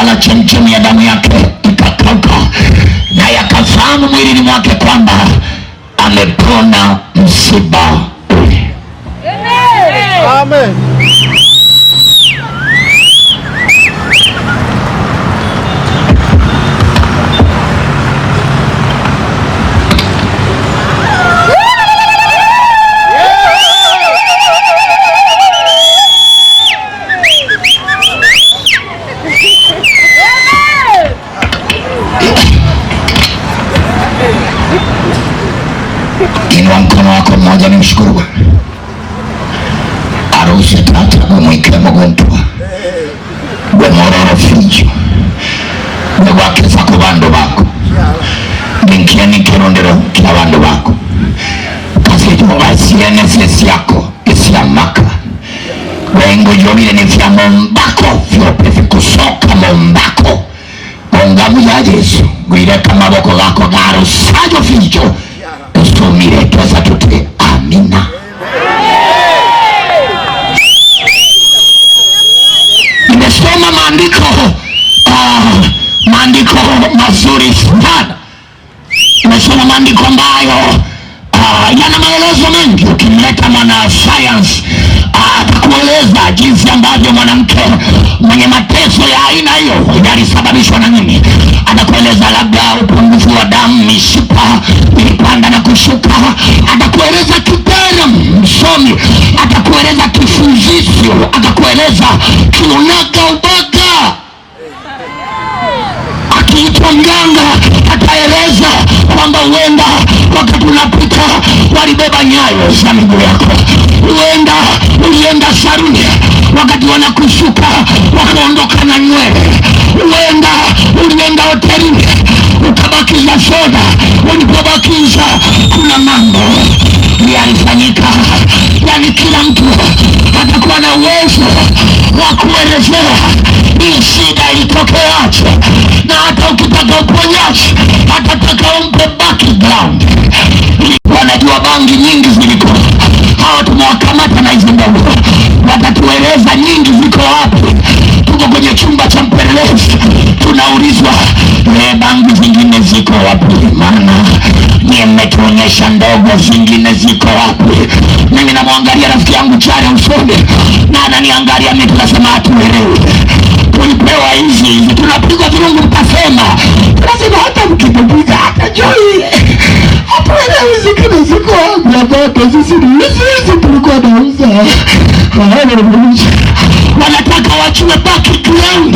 mara chemchemi ya damu yake ikakauka, naye akafahamu mwilini mwake kwamba amepona msiba ule. Amen. Inua mkono wako mmoja ni mshukuru Bwana. Arusi tata mwike mgontua gwemororo fijo gwakeza ku bandu bako ninkieni kirondero kila bandu bako kasejo basiene sesi yako isiamaka wengo jobile ni vya mombako vyope vikusoka mombako ongamu ya Yesu gwireka maboko gako garo sajo fijo usumire tweza tute amina. Nimesoma maandiko mazuri sana. Nimesoma maandiko ambayo yana maelezo mengi. Ukimleta mwana science atakueleza jinsi ambavyo mwanamke mwenye mateso ya aina hiyo yalisababishwa na nini. Atakueleza labda upungufu wa damu, mishipa ilipanda na kushuka. Atakueleza kipera msomi, atakueleza kifuzisio, atakueleza kiunaga ubaga. Akiitwa mganga ataeleza kwamba huenda wakati unapita walibeba nyayo za miguu yako, huenda ulienda saruni wakati wanakushuka wakaondoka na nywele, huenda ulienda hotelini ukabakiza soda, ulipobakiza kuna mambo yalifanyika. Yani kila mtu atakuwa na uwezo wa kuelezea hii shida ilitokeaje, na hata ukitaka uponyaji atataka umpe background. Wanajua bangi nyingi ziliko, hawa tumewakamata na hizi ndogo, watatueleza nyingi ziko wapi. Tuko kwenye chumba cha mpelelezi, tunaulizwa bangi zingine ziko wapi, maana niye mmetuonyesha ndogo zingine ziko wapi. Mimi namwangalia rafiki yangu Chare usoni na ananiangalia mimi, tunasema hatuelewi. Tulipewa hizi tunapigwa virungu, mtasema lazima hata mkipiga hata joi hatuelewi zingine ziko wapi. Hata sisi hizi tulikuwa nauza. Wanataka wachue background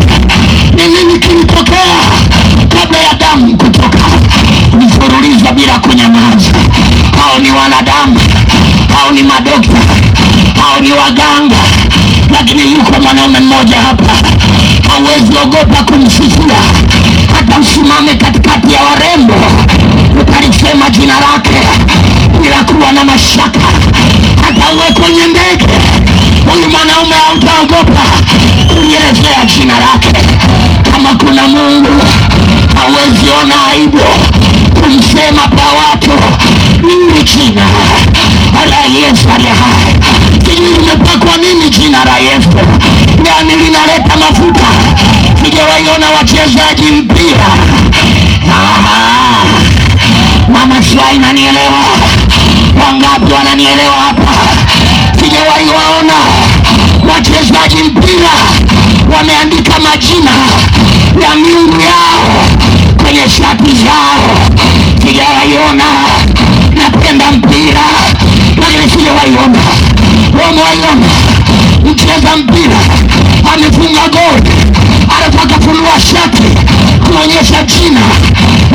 ni nini kilitokea kabla ya damu kutoka. Mfululizo bila kunyamaza. Hao ni wanadamu, hao ni madokta, hao ni waganga, lakini yuko mwanaume mmoja hapa hawezi ogopa kumsifia. Hata usimame katikati ya warembo ukalisema jina lake bila kuwa na mashaka. Hata uwe kwenye ndege, huyu mwanaume hautaogopa kulielezea jina lake. Kama kuna Mungu hawezi ona aibu kumsema kwa watu. Mimi jina la Yesu aliye hai, sijui limepakwa nini jina la Yesu, yani linaleta mafuta. Sijawaiona wachezaji mpira. Mama Shwai nanielewa, wangapi wananielewa hapa. Sijawaiona wachezaji mpira wameandika majina ya miungu yao kwenye shati zao. Sijawaiona. Napenda mpira lakini sijawaiona. Wamewaiona mcheza mpira amefunga goli, anataka funua shati kuonyesha jina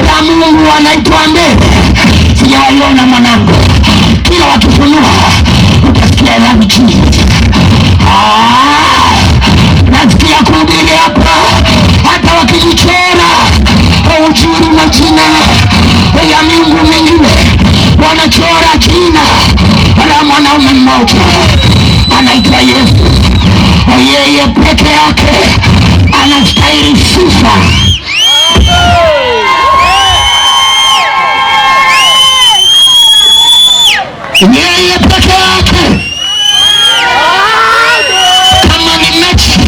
la Mungu anaitwa mbele. Sijawaiona mwanangu. Kila wakifunua utasikia lami chini. Nasikia kuhubiri hapa, hata wakijichora ujuri na jina ya miungu mingine, wanachora jina la mwanaume mmoja anaitwa Yesu. Yeye peke yake anastahili sifa. Yeye peke yake. Kama ni mechi,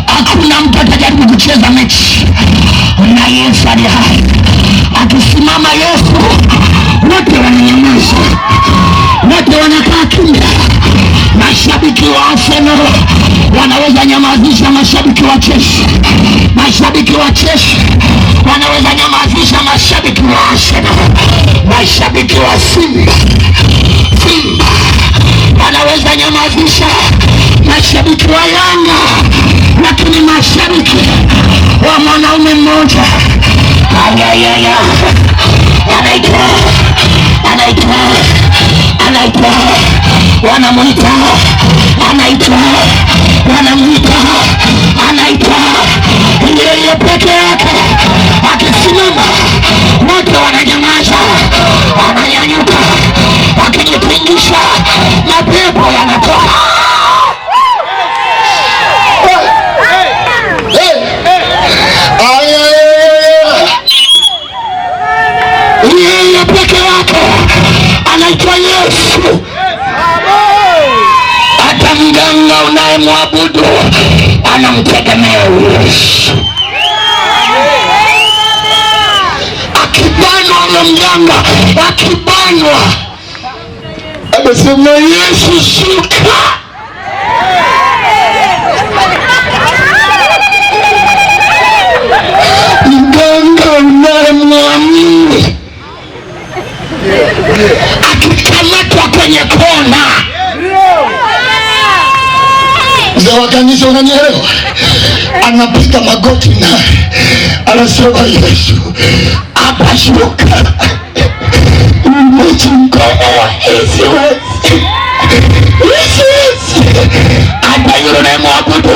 hakuna mtu atajaribu kucheza mechi na Yesu aliye hai. Akisimama Yesu, wote wananyamaza, wote wanakaa kimya. Mashabiki wa Arsenal wanaweza nyamazisha mashabiki wa Chelsea, mashabiki wa Chelsea wanaweza nyamazisha mashabiki wa Arsenal, mashabiki wa Simba wanaweza nyamazisha mashabiki wa Yanga, lakini mashabiki wa mwanaume mmoja anaitwa yeye peke yake. Akisimama wote wananyamaza, wananyanyuka, wakijipingisha mapepo yanatoka. Yeye peke yake anaitwa Yesu. Hata mganga unayemwabudu anamtegemea Yesu. Akibanwa na mganga, akibanwa amesema Yesu shuka. Mganga unayemwamini akikamatwa kwenye kona, mzee wa kanisa, unanielewa? Anapiga magoti na anasema Yesu hapa shuka, umechungoa Yesu. Hata yule unayemwabudu,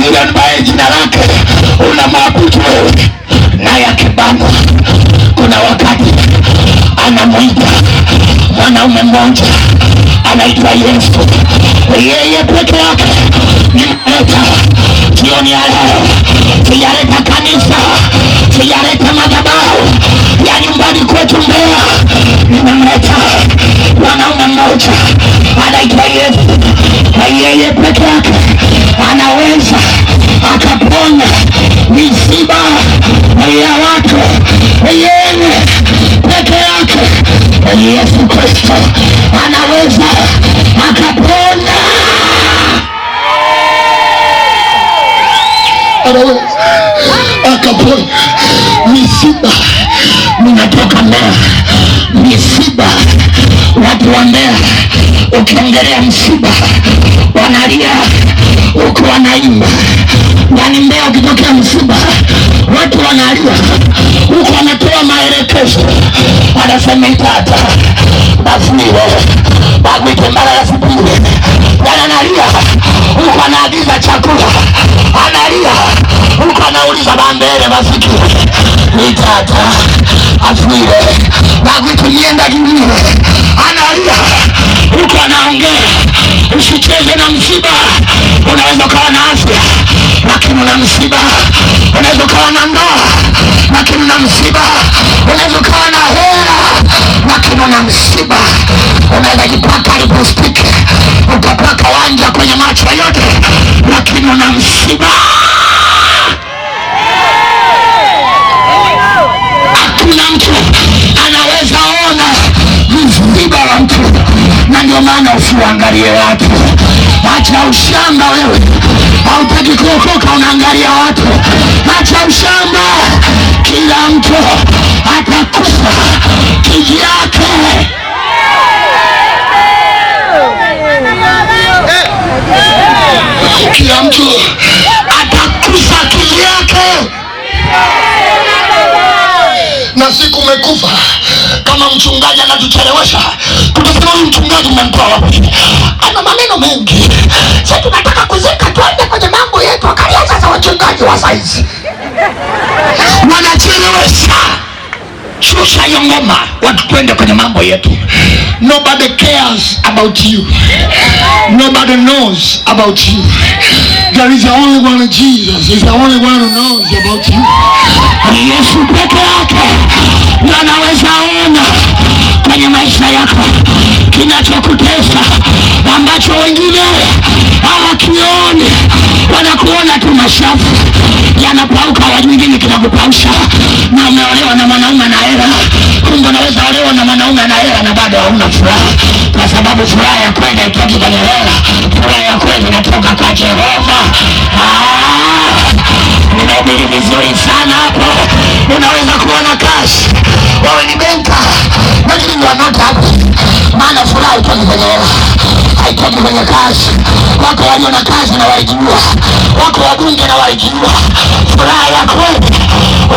yule ambaye jina lake unamwabudu wewe, naye akibanwa, kuna wakati anamwita mwanaume mmoja anaitwa Yesu. Yeye peke yake nimleta jioni ya leo. Sijaleta kanisa, sijaleta madhabahu ya nyumbani kwetu Mbeya. Nimemleta mwanaume mmoja anaitwa Yesu. Yeye peke yake anaweza akaponya misiba ya watu. Yeye peke yake Yesu Kristo anaweza akaponya, anaweza akaponya misiba. Ninatoka Mbeya, misiba. Watu wa Mbeya ukiongelea msiba wanalia huku wanaimba. Yani Mbeya ukitokea msiba watu wanalia huku wanatoa maelekezo, wanasema itata bafile bagwite mara ya sipile. Yani analia huku anaagiza chakula, analia huku anauliza bambele bafiki itata afile bagwite mienda kingine. Analia huku anaongea. Usicheze na msiba. Unaweza ukawa na afya lakini una msiba. Unaweza ukawa na ndoa lakini una msiba. Unaweza ukawa na hela lakini una msiba. Unaweza jipaka lipstick ukapaka wanja kwenye macho yote lakini una msiba. Hakuna mtu anaweza ona msiba wa mtu, na ndio maana usiangalie watu. Acha ushamba wewe, hautaki kuokoka unaangalia watu. Acha ushamba, kila mtu atakufa kivyake. Kila mtu atakufa kivyake. Na siku umekufa, kama mchungaji anatuchelewesha, tutasema huyu mchungaji mmemtoa wapi? Ana maneno mengi. Sasa tunataka kuzika, tuende kwenye mambo yetu. Angalia sasa wachungaji wa saizi wanachelewesha. Shusha hiyo ngoma, watu twende kwenye mambo yetu. Nobody cares about you. Nobody knows about you. There is the only one, Jesus is the only one who knows about you. Yesu peke yake ndiye anaweza ona kwenye maisha yako kinachokutesa, ambacho wengine hawakioni. Wanakuona tu mashafu yanapauka, wajui nini kinakupausha. Na umeolewa na mwanaume na hela, kumbe unaweza olewa na mwanaume na hela na bado hauna furaha, kwa sababu furaha ya kweli haitoki kwenye hela. Furaha ya kweli inatoka kwa Jehova. Nimehubiri vizuri sana hapo. Unaweza kuona kazi, wewe ni benka, lakini you are not happy, maana furaha haitoki kwenye hela, haitoki kwenye kazi. Wako walio na kazi na walijua, wako wabunge na walijua. Furaha ya kweli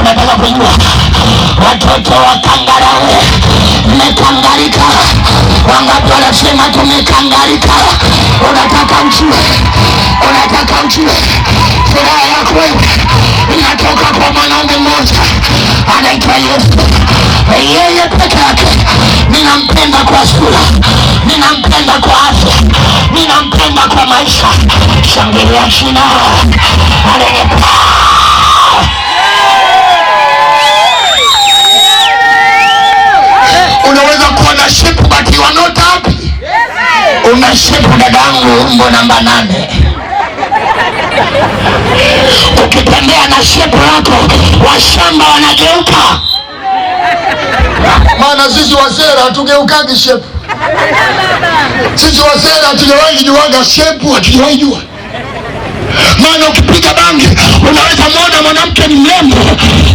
unataka kujua. Watoto wa kangarawe, mmekangarika. Wangapi wanasema tumekangarika? Unataka ujue, unataka ujue. Furaha ya kweli inatoka kwa mwanaume mmoja anaitwa Yesu. Yeye peke yake. Ninampenda kwa sura, ninampenda kwa afya, ninampenda kwa maisha. Shangilia jina. Haleluya. Unaweza kuwa na shepu but you are not happy. Una shepu dadangu, umbo namba 8. Ukitembea na shepu lako, washamba wanageuka. Maana sisi wasera hatugeukagi shepu. Sisi wasera hatujawahi juaga shepu, hatujawahi jua. Maana ukipiga bangi, unaweza muona mwanamke ni mrembo,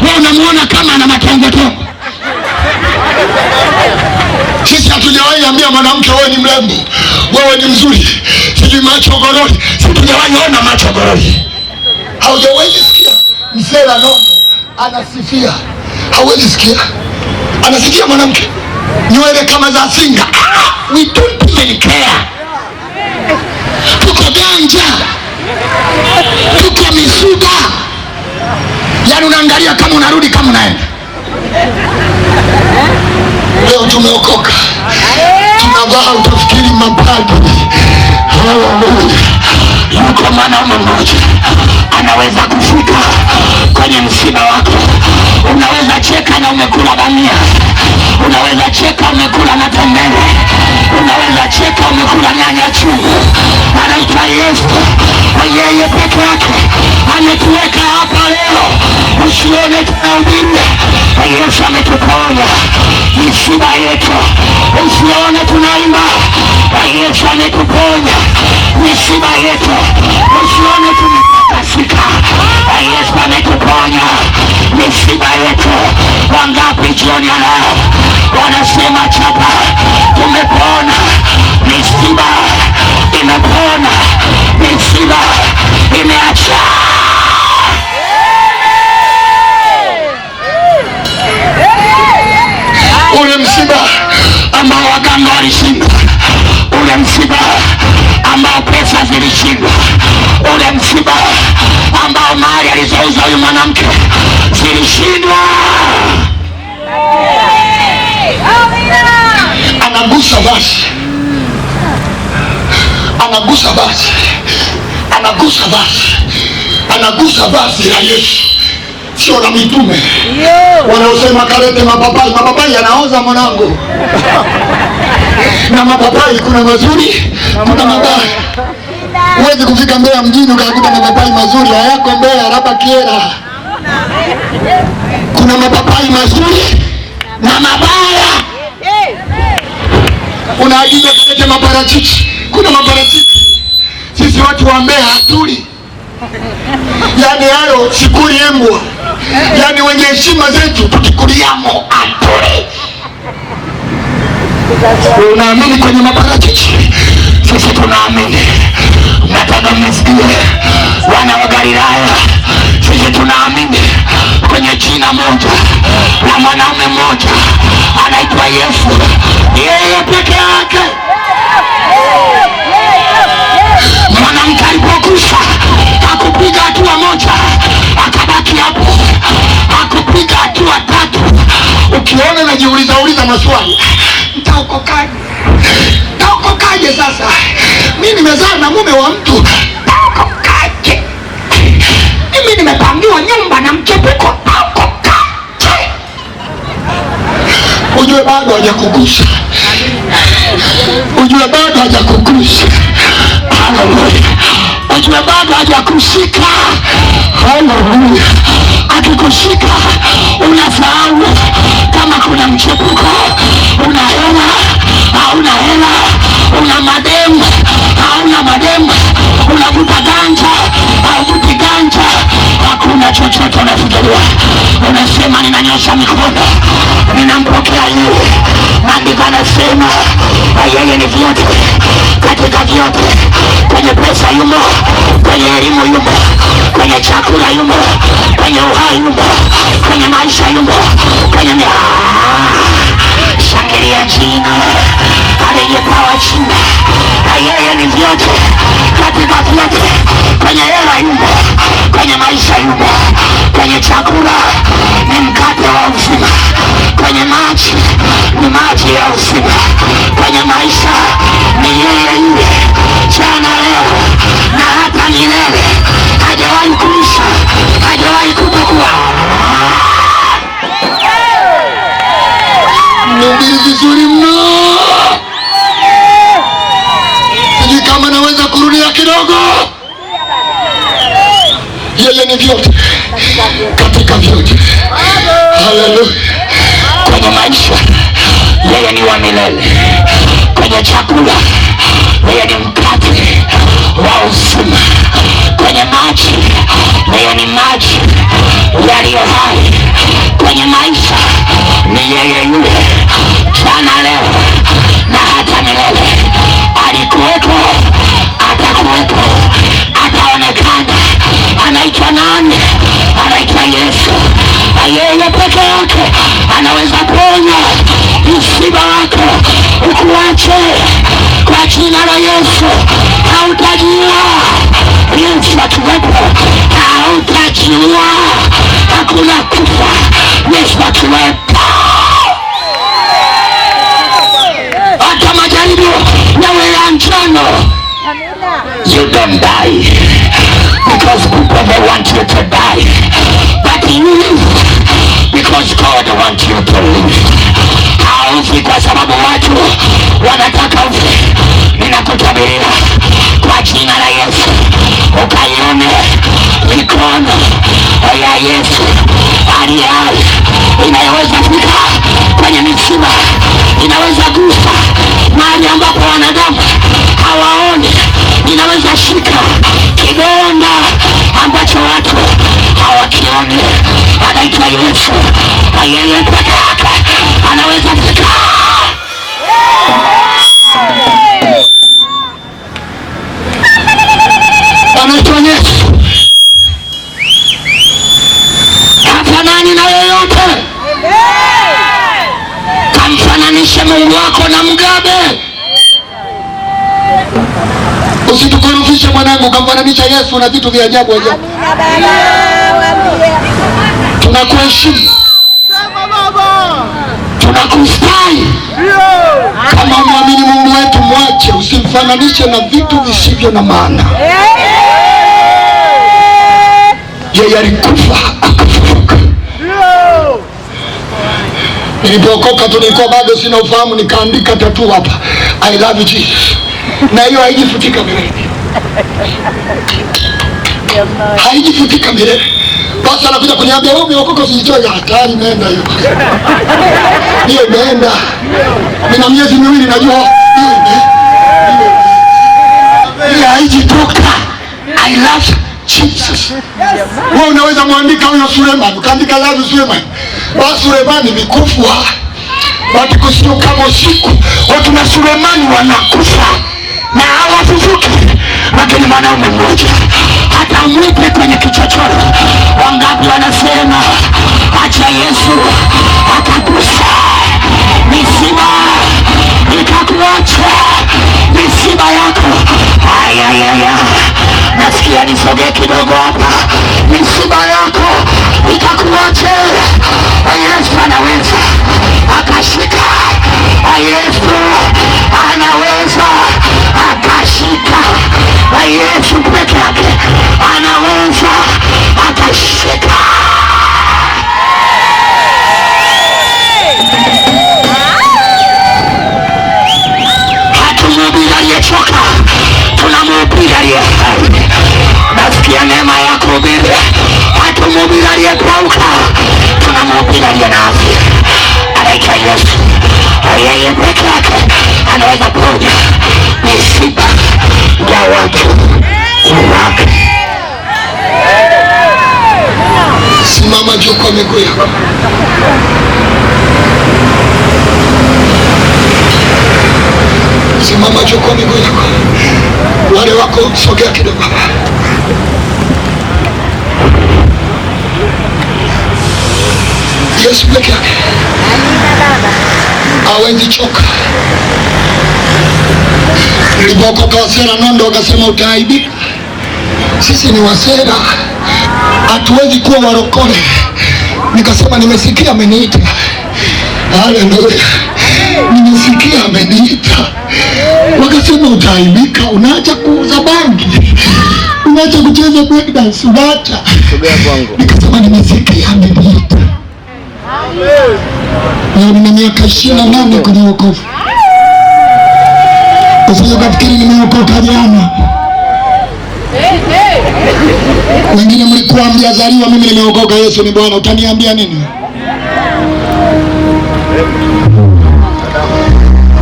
wewe unamuona kama ana matongotongo. Sisi hatujawahi ambia mwanamke wewe ni mrembo, wewe ni mzuri, sijui macho gorori. Sisi hatujawahi ona macho gorori. Haujawahi sikia msela nono anasifia, hauwezi sikia anasikia mwanamke nywele kama za singa. We don't even care. Tuko ganja, tuko misuga. Yaani unaangalia kama unarudi kama unaenda. Leo tumeokoka, tunavaa utafikiri mapadri. Yuko mwanaume mmoja anaweza kufika kwenye msiba wako. Unaweza cheka na umekula bamia, unaweza cheka umekula matembele, unaweza cheka umekula nyanya chungu. Anaitwa Yesu. Yeye peke yake ametuweka hapa leo. Usione tunahubiri, Yesu ametuponya misiba yetu. Usione tunaimba, Yesu ametuponya misiba yetu. Usione tumetakasika, Yesu ametuponya misiba yetu. Wangapi jioni ya leo wanasema chapa, tumepona, misiba imepona, misiba imeacha. Ule msiba ambao waganga walishinda, ule msiba ambao pesa zilishindwa, ule msiba ambao mali alizouza huyu mwanamke zilishindwa. Anagusa basi, anagusa basi, anagusa basi, anagusa basi la Yesu, sio la mitume wanaosema kalete mapapai. Mapapai yanaoza mwanangu, na mapapai kuna mazuri, kuna mabaya. Huwezi kufika Mbeya mjini ukakuta mapapai mazuri, hayako Mbeya, labda Kiera. Kuna mapapai mazuri na mabaya. Unaagiza kalete maparachichi, kuna maparachichi. Sisi watu wa Mbeya hatuli, yaani hayo sikuli embwa, yaani wenye heshima zetu tukikuliamo atuli. Unaamini kwenye maparachichi? Sisi tunaamini. Nataka mnisikie wana wa Galilaya, sisi tunaamini kwenye jina moja la mwanaume mmoja anaitwa Yesu. Yeye peke yake. Mwanamke alipokufa hakupiga hatua moja akabaki hapo, hakupiga hatua 3. Ukiona najiuliza maswali, nitaokokaje? Nitaokokaje sasa? Mimi nimezaa na mume wa mtu, nitaokokaje? Mimi nimepangiwa nyumba na mchepuko, nitaokokaje? Ujue bado hajakugusa, ujue bado hajakugusa. Haleluya. ujue bado hajakushika. Haleluya! Akikushika unasahau kama kuna mchepuko, una hela, hauna hela, una mademu, hauna mademu, unavuta ganja, hauvuti ganja, hakuna chochote unafikiria. Unasema ninanyosha mikono, ninampokea yeye. Maandiko yanasema yeye ni vyote katika vyote. Kwenye pesa yumo, kwenye elimu yumo, kwenye chakula yumo, kwenye uhai yumo, kwenye maisha yumo, kwenye shangilia jina aliyepawa jina. Yeye ni vyote katika vyote. Kwenye hela yumo, kwenye maisha yumo, kwenye chakula ni mkate wa uzima, kwenye maji ni maji ya uzima, kwenye maisha ni yeye yule jana, leo na hata milele. Hajawahi kuisha, hajawahi kutokuwa. Mnahubiri vizuri mno. Sijui kama naweza kurudia kidogo. Yeye ni vyote katika vyote. Haleluya. Kwenye maisha yeye ni wa milele, kwenye chakula yeye ni mkate wa uzima, kwenye maji yeye ni maji yaliyo hai, kwenye maisha ni yeye yule jana, leo na hata milele. Alikuwepo, atakuwepo, ataonekana. Anaitwa nani? Anaitwa Yesu. Yeye peke yake anaweza ponya msiba wako ukuache. Kwa jina la Yesu hautajiua. Yesu akiwepo hautajiua, hakuna kufa. Yesu akiwepo hata majaribu yawe ya njano, you don't die because people they want you to die, but you live because God wants you to live. Haufi kwa sababu watu wanataka ufe. Ninakutabiria kwa jina la Yesu ukaione mikono ya Yesu aliye hai inayoweza fika kwenye misiba, inaweza gusa mahali ambapo wanadamu hawaoni, inaweza shika kidonda ambacho watu hawakioni. Anaitwa Yesu. Yeye peke yake anaweza fika. Anaitwa Yesu. Hafanani na yeyote. Kamfananishe Mungu wako na mgabe. Usitukorofishe mwanangu, kamfananisha Yesu na vitu vya ajabu ajabu. Tunakuheshimu, tunakustahi. Kama mwamini Mungu wetu, mwache, usimfananishe na vitu visivyo na maana. Yeye alikufa akafufuka. Nilipookoka tu nilikuwa bado sina ufahamu, nikaandika tatu hapa, I love Jesus, na hiyo haijifutika milele, haijifutika milele. Basi anakuja kuniambia wewe umeokoka usijitoe. Hatari, imeenda hiyo. Hiyo imeenda. Nina miezi miwili najua. Hiyo haijitoka. I love Jesus. Wewe unaweza muandika huyo Suleiman, ukaandika love Suleiman. Basi Suleiman mikufu. Watu kusio kama usiku. Watu na Suleiman wanakufa na hawafufuki, lakini mwanaume mmoja hata mwipe kwenye kichochoro. Wangapi wanasema acha Yesu akagusa misiba ikakuacha misiba yako. Ayayaya, nasikia nisogee kidogo hapa. Misiba yako ikakuacha, Yesu anaweza akashika. Yesu anaweza akashika. Yesu peke yake anaweza aliyepauka, tunamhubiri aliye na afya, anaitwa Yesu. Yeye peke yake anaweza ponya misiba ya watu wake. Simama juu kwa miguu yako. Simama juu kwa miguu yako. Wale wako sogea kidogo. Yesu peke yake hawezi choka. Nilipokoka Wasera Nondo wakasema utaaibika. Sisi ni Wasera, hatuwezi kuwa warokole. Nikasema nimesikia ameniita. Haleluya, nimesikia ameniita. Wakasema utaaibika, unaacha kuuza bangi, unaacha kucheza break dance, unaacha. Nikasema nimesikia ameniita. Na nina miaka 28 kwenye wokovu. Usije kufikiri nimeokoka jana. Wengine mlikuwa mjazaliwa, mimi nimeokoka, Yesu ni Bwana, utaniambia nini?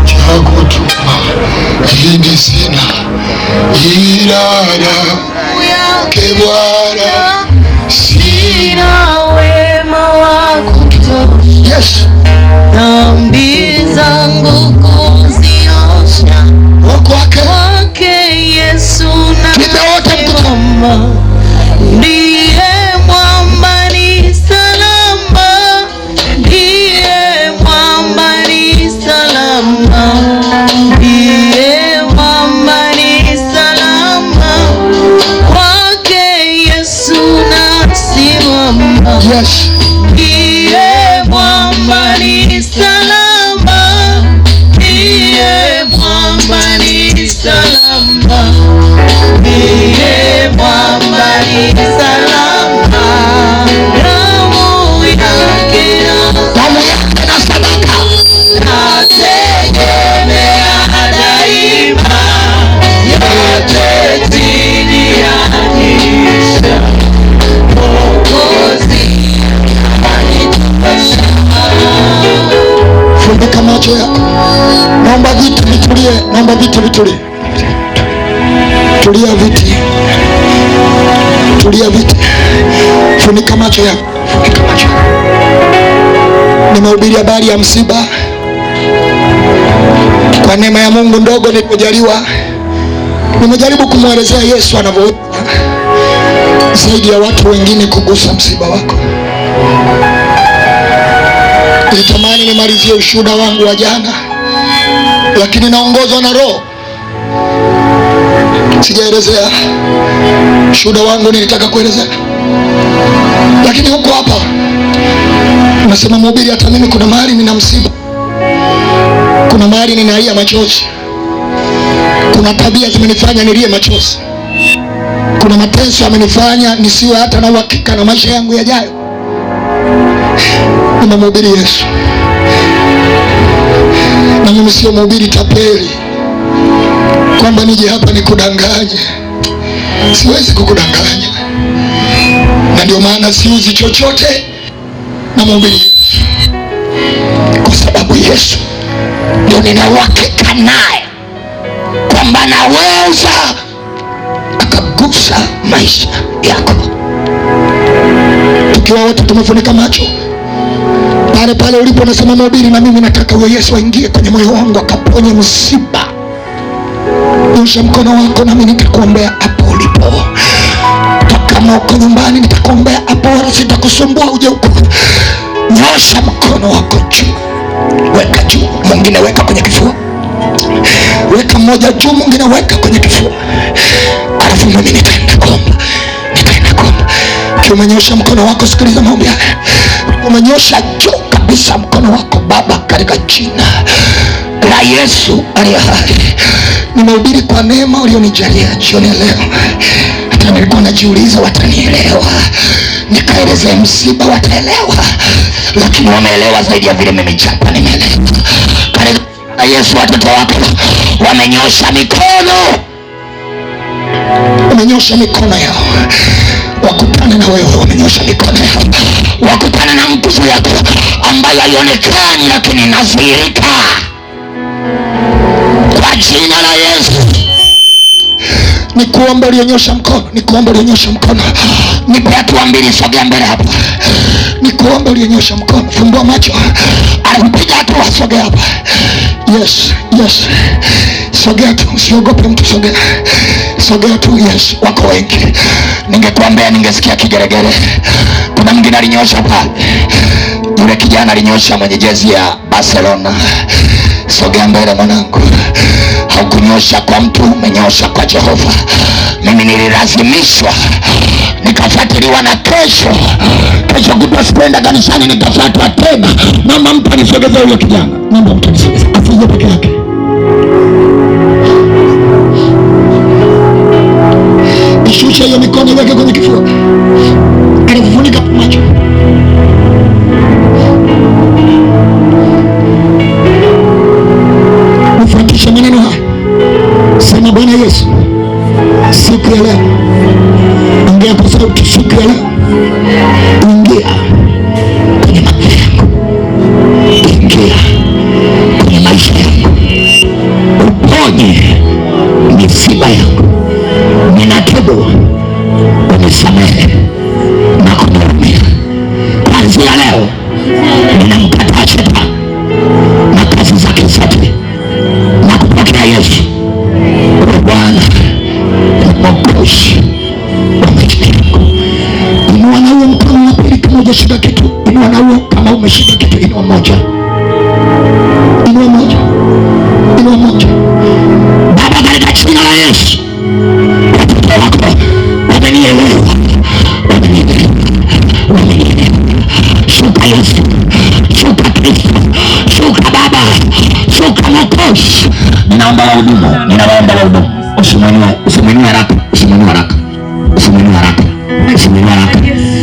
Chako tuma hidi sina irada yake Bwana, sina wema wa kutosha. Yes. Dhambi zangu kuziosha kwake Yesu nasimama. Ndiye mwamba ni salama, ndiye mwamba ni salama, ndiye mwamba ni salama, kwake Yesu nasimama. Yes. Ndiye mwamba ni salama, ndiye mwamba ni salama, ndiye mwamba ni salama. Damu yake na sadaka nategemea daima, yote chini ya dirisha Mwokozi. Funika macho yako. Naomba vitu vitulie, naomba vitu vitulie. Tulia viti. Tulia viti. Funika macho yako. Funika macho. Nimehubiri habari ya msiba. Kwa neema ya Mungu ndogo nilipojaliwa, nimejaribu kumwelezea Yesu anavyoweza zaidi ya watu wengine kugusa msiba wako. Nilitamani nimalizie ushuhuda wangu wa jana, lakini naongozwa na Roho. Sijaelezea ushuhuda wangu, nilitaka kuelezea, lakini huko hapa nasema mhubiri, hata mimi kuna mahali nina msiba, kuna mahali ninalia machozi, kuna tabia zimenifanya nilie machozi, kuna mateso yamenifanya nisiwe hata na uhakika na maisha yangu yajayo. Ninamhubiri Yesu, na mimi sio mhubiri tapeli kwamba nije hapa nikudanganye. Siwezi kukudanganya, na ndio maana siuzi chochote. Namhubiri Yesu kwa sababu Yesu ndio nina uhakika naye kwamba naweza akagusa maisha yako. Tukiwa wote tumefunika macho, pale pale ulipo nasema mhubiri, na mimi nataka huyo Yesu aingie kwenye moyo wangu akaponye msiba. Nyosha mkono wako nami nitakuombea hapo ulipo. Kama uko nyumbani nitakuombea hapo, wala sitakusumbua uje huko. Nyosha mkono wako juu, weka juu, mwingine weka kwenye kifua, weka mmoja juu, mwingine weka kwenye kifua, alafu mimi nitaenda kuomba. Umenyosha mkono wako, sikiliza maombi haya. Umenyosha juu kabisa mkono wako. Baba, katika jina la Yesu aliye hai, nimehubiri kwa neema ulionijalia jioni leo. Hata nilikuwa najiuliza watanielewa, nikaelezea msiba wataelewa, lakini wameelewa zaidi ya vile mimi chapa nimeelewa. Katika jina la Yesu, watoto wako wamenyosha mikono, wamenyosha mikono yao. wakutane na wewe umenyosha mikono yako, wakutane na nguvu yako ambayo haionekani lakini inadhihirika kwa jina la Yesu. Nikuomba ulionyosha mkono, nikuomba ulionyosha mkono, nipe hatua mbili, sogea mbele hapa. Nikuomba ulionyosha mkono, fumbua macho, anakupiga hatua, sogea hapa. Yes, yes, sogea tu, usiogope mtu, sogea, sogea tu. Yes, wako wengi, ningekuambia ningesikia kigeregere. Kuna mwingine alinyosha pale, yule kijana alinyosha mwenye jezi ya Barcelona. Sogea mbele mwanangu, haukunyosha kwa mtu, umenyosha kwa Jehova. Mimi nililazimishwa nikafuatiliwa, na kesho kutwa sikwenda kanisani, nikafuatwa tena. Naomba mtu anisogeze huyo kijana, naomba mtu anisogeze, asije peke yake. Ishusha hiyo mikono, iweke kwenye kifua, alifunika macho. Ufuatisha maneno haya, sema Bwana Yesu, siku ya leo, ongea kwa sauti, siku ya leo ingia kwenye maisha yangu, ingia kwenye maisha yangu, uponye misiba yangu. Ninatubu, unisamehe na kunihurumia. Kuanzia leo ninamkataa Shetani na kazi zake zote na kupokea Yesu Bwana na Mwokozi wa maisha yangu. Inua na huo mkono wa pili kama hujashika kitu, inua na huo. Kama umeshika kitu, inua moja, inua moja, inua moja. Baba, katika jina la Yesu, watoto wako wamenielewa, wamenielewa, wamenielewa. Shuka Yesu, shuka Kristo, shuka Baba, shuka Mwokozi. Ninaomba wahudumu, ninawaomba wahudumu, usimwinue haraka, usimwinue haraka, usimwinue haraka, usimwinue haraka.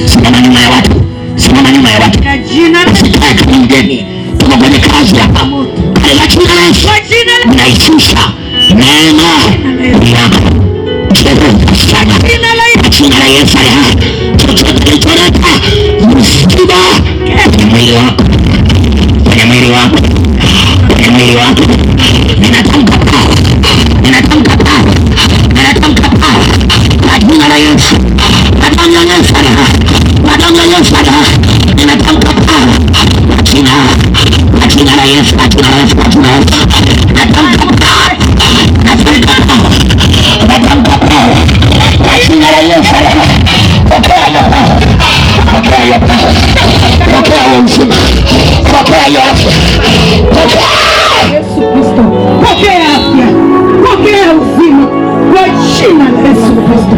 Simama nyuma ya watu, simama nyuma ya watu, usikae kama mgeni. Tuko kwenye kazi hapa. Katika jina la Yesu, ninaishusha neema yako Jehova sana, kwa jina la Yesu. Chochote kilicholeta msiba kwenye mwili wako, kwenye mwili wako, kwenye mwili wako, ninatamka power, ninatamka power, ninatamka power kwa jina la Yesu, kwa damu ya Yesu, kwa damu ya Yesu, ninatamka power kwa jina la Yesu, kwa jina la Yesu, kwa jina la Yesu, natamka power, natamka power, natamka power kwa jina la Yesu. Pokea hiyo power, pokea hiyo power, pokea hiyo uzima, pokea hiyo afya, pokea Yesu Kristo, pokea afya, pokea uzima kwa jina la Yesu Kristo.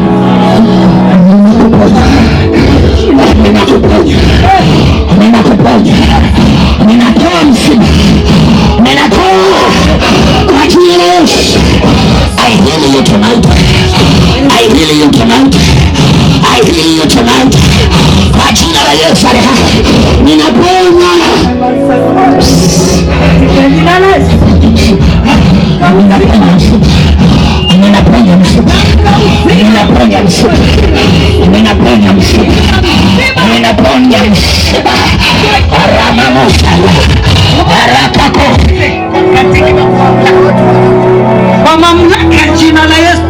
Ninakuponya, ninakuponya, ninatoa msiba, ninatoa kwa jina la Yesu. I heal you tonight, I heal you tonight, I heal you tonight kwa jina la Yesu. Ninaponya, ninaponya msiba, ninaponya msiba, ninaponya msiba, ninaponya msiba, ninaponya msiba. Arama mosala, arakako, kwa mamlaka ya jina la Yesu,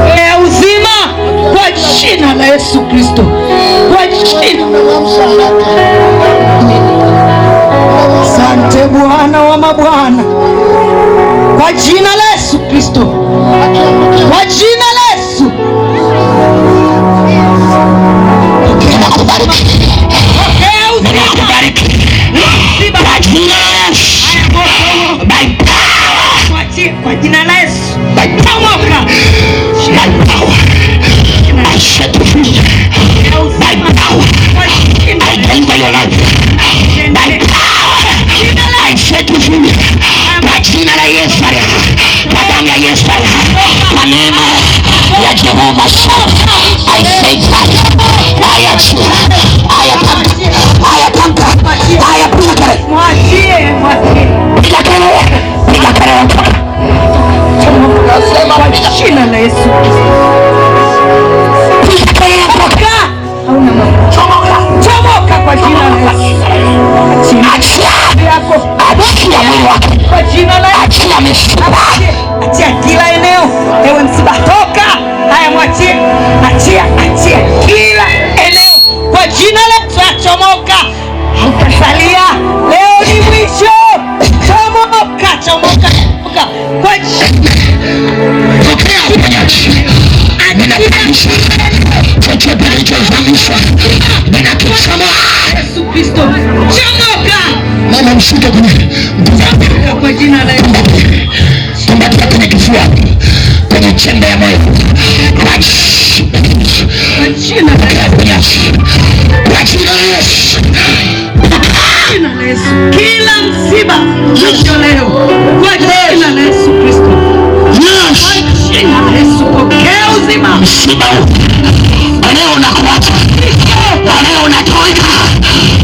pokea uzima kwa jina la Yesu Kristo, kwa jina. Asante Bwana wa mabwana, kwa jina la Yesu Kristo, kwa jina la Yesu. ninakubariki, ninakubariki kwa jina la Yesu. By power, Kwa jina la Yesu, by power, by power, I set you free. By power, I deliver your life. By power, I set you free. Kwa jina la Yesu, kwa damu ya Yesu, kwa neema chomoka kwa jina la Yesu. Achia mwili wake kwa jina la Yesu. Achia mishipa, achia kila eneo. Ewe msiba toka, haya mwachie, achia kila eneo kwa jina la Yesu. Chomoka, hautasalia. Leo ni mwisho. Chomoka kwa jina. Pokea uponyaji. Ninapandisha chochote kilichozamishwa, ninakichomoa Yesu Kristo. Chomoka. mama, mshike Kwa jina la Yesu. kumbatia kwenye kifua, kwenye chembe ya moyo. Kwa jina la Yesu. Kwa jina la Yesu. Jina la Yesu. Kila msiba mwisho leo kwa jina la Yesu Kristo. Kwa jina la Yesu pokea uzima. Msiba leo unakuacha, leo unatoweka,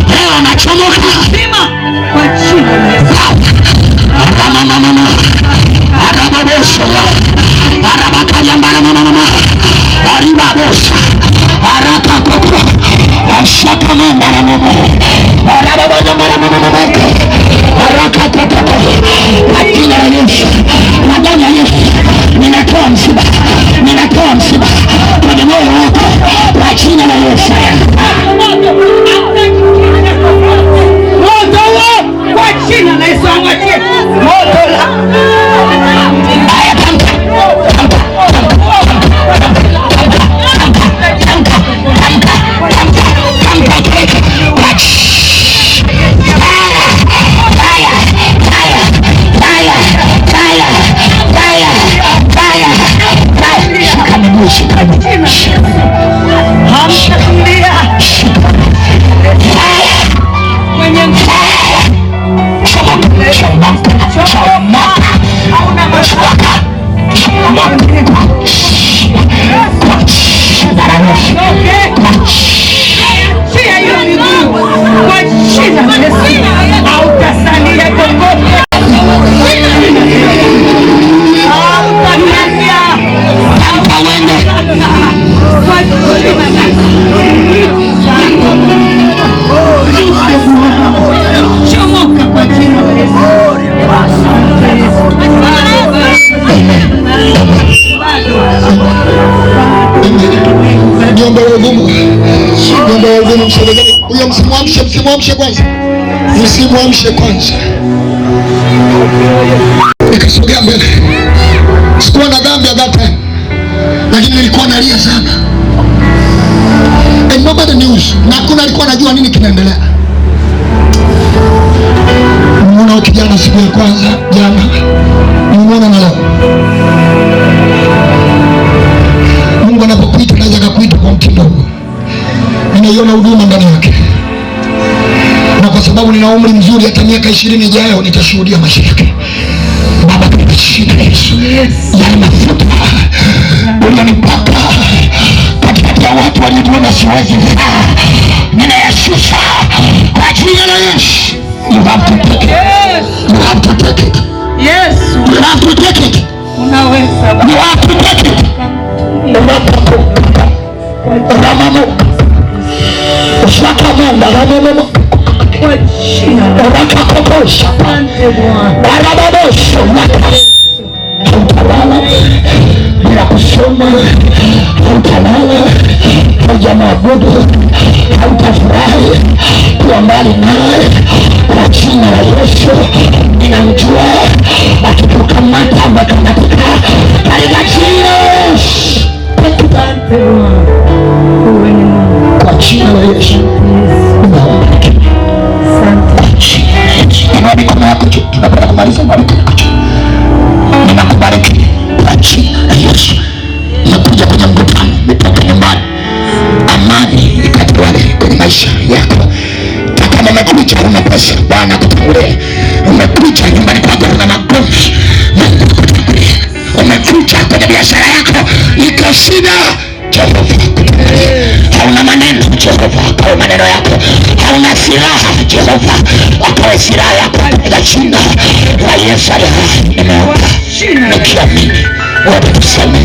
leo unachomoka Uzima kwa jina la Yesu. Ninatoa msiba kwenye moyo wako kwa jina la Yesu. Moto kwa jina la Yesu. Amwachie moto la haya. hamtakimbia kwenye hauna mashaka. Chia hiyo miguu kwa jina la Yesu. Hautasalia popote. Hautakimbia. Kwa jina la Yesu. Chomoka kwa jina la Yesu. Niombe wahudumu, msaidieni huyo, msimwamshe kwanza, Nikasogea mbele, sikuwa na dhambi at that time, lakini nilikuwa nalia sana, and nobody knows, na hakuna alikuwa anajua nini kinaendelea. Nimeona kijana siku ya kwanza jana, nimeona na leo. Mungu anapokuita anaweza kukuita kwa mtindo huu. Ninaiona huduma ndani yake, na kwa sababu nina umri mzuri, hata miaka 20 ijayo nitashuhudia maisha yake. Baba, katika jina la Yesu, yale mafuta ulionipaka katikati ya watu waliojiona siwezi, ninayashusha kwa jina la Yesu. You have to take it. You have to take it. Yes. You have to take it. Unaweza. You have to take it. Ramamo. Shakamanda ramamo. Kwa jina la Rakakobosha. Barababosha. Hautalala bila kusoma, hautalala hujamwabudu, hautafurahi kuwa mbali naye kwa jina la Yesu. Ninamjua akikukamata amekamatika katika jina la Yesu. Kwa jina la Yesu. Inua mikono yako juu, tunapenda kumaliza. Inua mikono yako juu. Ninakubariki kwa jina la Yesu. Nakuja kwenye mkutano, nitoka nyumbani, amani ikatawale kwenye maisha yako. Kama umekuja una pesa, Bwana akutangulie. Umekuja nyumbani kwako kuna magomvi, Mungu akutangulie. Umekuja kwenye biashara yako iko shida, Jehova akutangulie. Hauna maneno, Jehova akawe maneno yako. Hauna silaha, Jehova akawe silaha yako katika jina la Yesu. Nimeomba nikiamini, wote tuseme